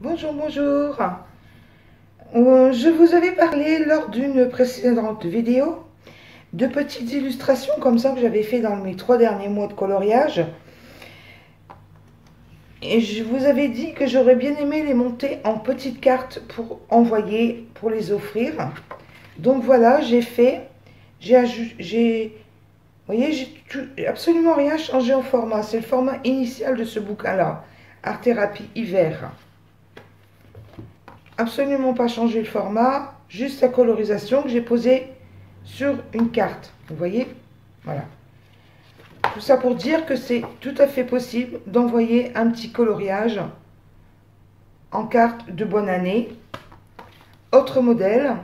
Bonjour, bonjour. Je vous avais parlé lors d'une précédente vidéo de petites illustrations comme ça que j'avais fait dans mes 3 derniers mois de coloriage. Et je vous avais dit que j'aurais bien aimé les monter en petites cartes pour envoyer, pour les offrir. Donc voilà, j'ai fait, vous voyez, j'ai absolument rien changé au format. C'est le format initial de ce bouquin-là, Art Thérapie Hiver. Absolument pas changé le format, juste la colorisation que j'ai posée sur une carte. Vous voyez? Voilà. Tout ça pour dire que c'est tout à fait possible d'envoyer un petit coloriage en carte de bonne année. Autre modèle,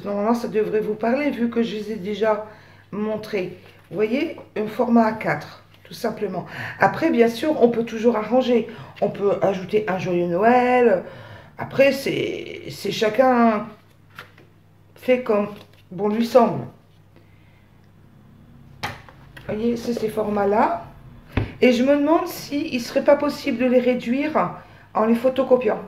normalement ça devrait vous parler vu que je les ai déjà montrés. Vous voyez, un format A4, tout simplement. Après, bien sûr, on peut toujours arranger. On peut ajouter un joyeux Noël. Après, c'est chacun fait comme bon lui semble. Vous voyez, c'est ces formats-là. Et je me demande s'il ne serait pas possible de les réduire en les photocopiant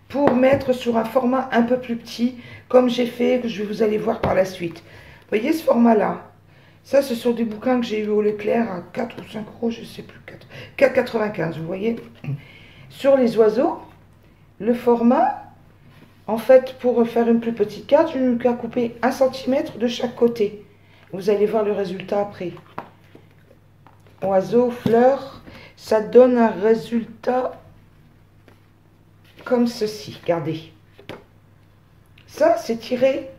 pour mettre sur un format un peu plus petit, comme j'ai fait, que vous allez voir par la suite. Vous voyez ce format-là? Ça, ce sont des bouquins que j'ai eu au Leclerc à 4 ou 5 euros, je ne sais plus, 4,95, vous voyez? Sur les oiseaux, le format, en fait, pour faire une plus petite carte, je n'ai qu'à couper 1 cm de chaque côté. Vous allez voir le résultat après. Oiseau, fleur, ça donne un résultat comme ceci. Regardez. Ça, c'est tiré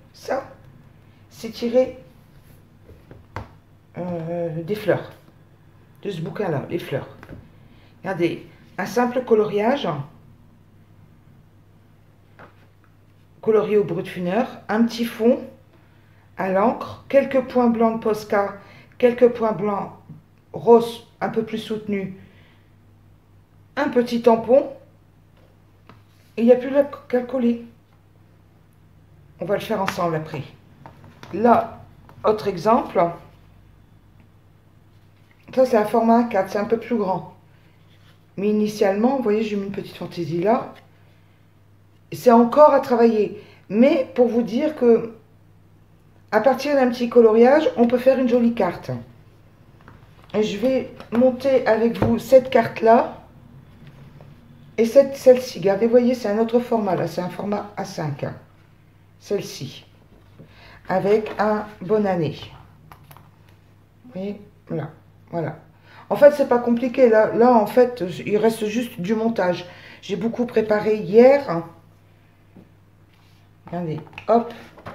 des fleurs. De ce bouquin-là, les fleurs. Regardez, un simple coloriage. Colorié au brut funeur. Un petit fond à l'encre. Quelques points blancs de Posca. Quelques points blancs rose un peu plus soutenu. Un petit tampon. Et il n'y a plus qu'à le coller. On va le faire ensemble après. Là, autre exemple. Ça, c'est un format A4, c'est un peu plus grand. Mais initialement, vous voyez, j'ai mis une petite fantaisie là. C'est encore à travailler. Mais pour vous dire que, à partir d'un petit coloriage, on peut faire une jolie carte. Et je vais monter avec vous cette carte-là. Et celle-ci. Regardez, vous voyez, c'est un autre format là. C'est un format A5. Celle-ci. Avec un bonne année. Vous voyez, là. Voilà. En fait, c'est pas compliqué. Là, en fait, il reste juste du montage. J'ai beaucoup préparé hier. Regardez, hop. Vous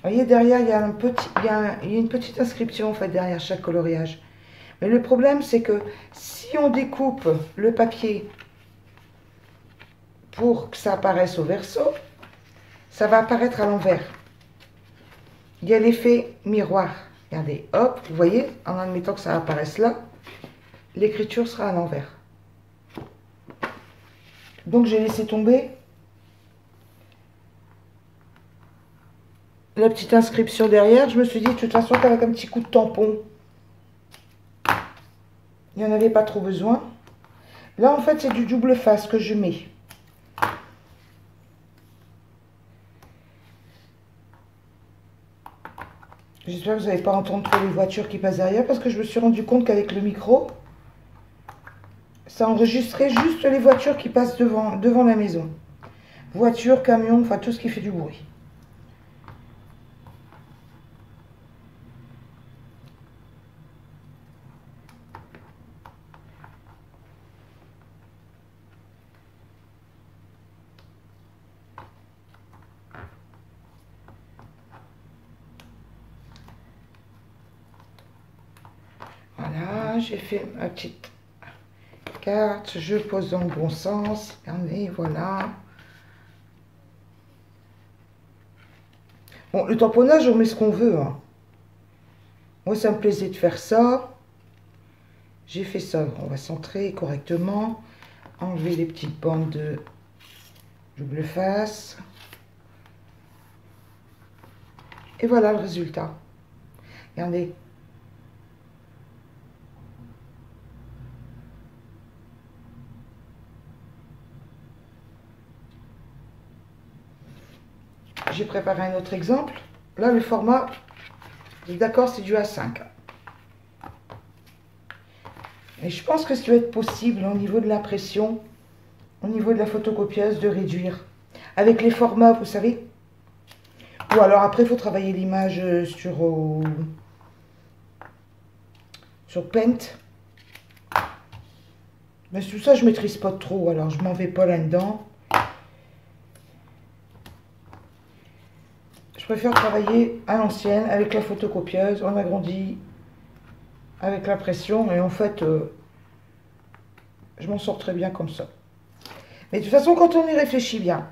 voyez, derrière, il y a une petite inscription, en fait, derrière chaque coloriage. Mais le problème, c'est que si on découpe le papier pour que ça apparaisse au verso, ça va apparaître à l'envers. Il y a l'effet miroir. Regardez, hop, vous voyez, en admettant que ça apparaisse là, l'écriture sera à l'envers. Donc, j'ai laissé tomber la petite inscription derrière. Je me suis dit, de toute façon, qu'avec un petit coup de tampon, il n'y en avait pas trop besoin. Là, en fait, c'est du double face que je mets. J'espère que vous n'allez pas entendre trop les voitures qui passent derrière, parce que je me suis rendu compte qu'avec le micro, ça enregistrait juste les voitures qui passent devant la maison. Voitures, camions, enfin tout ce qui fait du bruit. Voilà, j'ai fait ma petite carte, je pose dans le bon sens, regardez, voilà. Bon, le tamponnage, on met ce qu'on veut, hein. Moi, ça me plaisait de faire ça. J'ai fait ça, on va centrer correctement, enlever les petites bandes de double face. Et voilà le résultat. Regardez. j'ai préparé un autre exemple. Là, le format, vous êtes d'accord, c'est du A5. Et je pense que ça doit être possible au niveau de l'impression, au niveau de la photocopieuse, de réduire. Avec les formats, vous savez. Ou alors après, il faut travailler l'image sur Paint. Mais tout ça, je ne maîtrise pas trop, alors je m'en vais pas là-dedans. Je préfère travailler à l'ancienne, avec la photocopieuse. On agrandit avec l'impression. Et en fait, je m'en sors très bien comme ça. Mais de toute façon, quand on y réfléchit bien,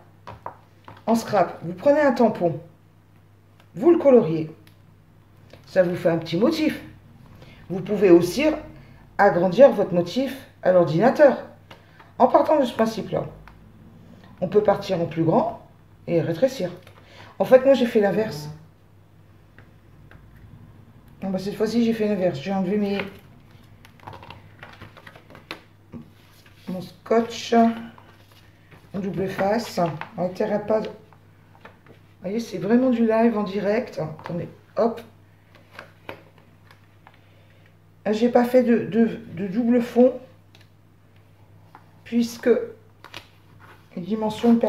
en scrap, vous prenez un tampon, vous le coloriez. Ça vous fait un petit motif. Vous pouvez aussi agrandir votre motif à l'ordinateur. En partant de ce principe-là, on peut partir en plus grand et rétrécir. En fait, moi, j'ai fait l'inverse. Bon, bah, cette fois-ci, j'ai fait l'inverse. J'ai enlevé mon scotch en double face. On n'intéresse pas. Vous voyez, c'est vraiment du live en direct. Attendez, hop. J'ai pas fait de double fond puisque les dimensions ne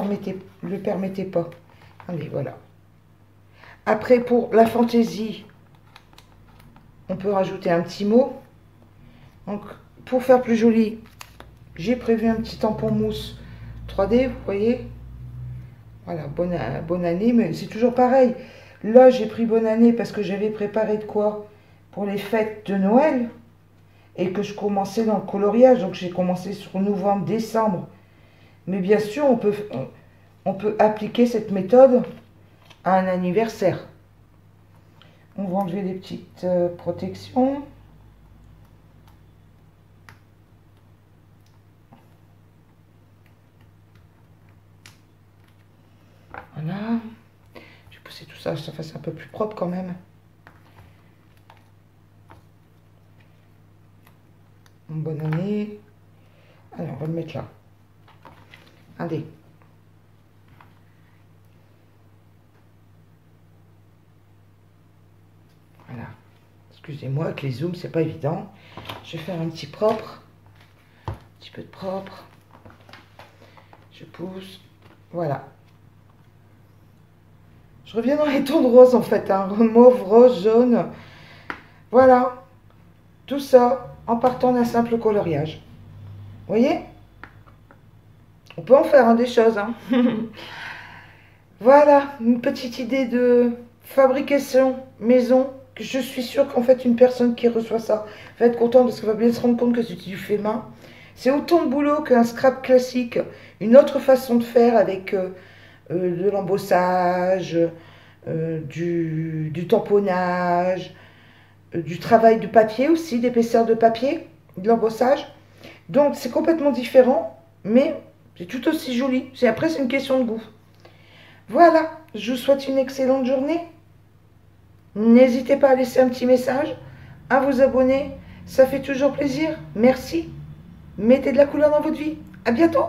le permettaient pas. Allez, voilà. Après, pour la fantaisie, on peut rajouter un petit mot. Donc, pour faire plus joli, j'ai prévu un petit tampon mousse 3D, vous voyez. Voilà, bonne année, mais c'est toujours pareil. Là, j'ai pris bonne année parce que j'avais préparé de quoi pour les fêtes de Noël et que je commençais dans le coloriage. Donc, j'ai commencé sur novembre, décembre. Mais bien sûr, on peut appliquer cette méthode à un anniversaire. On va enlever les petites protections. Voilà. Je vais pousser tout ça, que ça fasse un peu plus propre quand même. Bonne année. Allez, on va le mettre là. Allez. Voilà. Excusez-moi, avec les zooms, c'est pas évident. Je vais faire un petit propre. Un petit peu de propre. Je pousse. Voilà. Je reviens dans les tons de rose en fait, hein. Mauve, rose, jaune. Voilà. Tout ça en partant d'un simple coloriage. Vous voyez? On peut en faire hein, des choses. Hein. Voilà, une petite idée de fabrication maison. Je suis sûre qu'en fait, une personne qui reçoit ça va être contente parce qu'elle va bien se rendre compte que c'est du fait main. C'est autant de boulot qu'un scrap classique. Une autre façon de faire avec de l'embossage, du tamponnage, du travail de papier aussi, d'épaisseur de papier, de l'embossage. Donc, c'est complètement différent, mais c'est tout aussi joli. Après, c'est une question de goût. Voilà, je vous souhaite une excellente journée. N'hésitez pas à laisser un petit message, à vous abonner, ça fait toujours plaisir. Merci. Mettez de la couleur dans votre vie. À bientôt.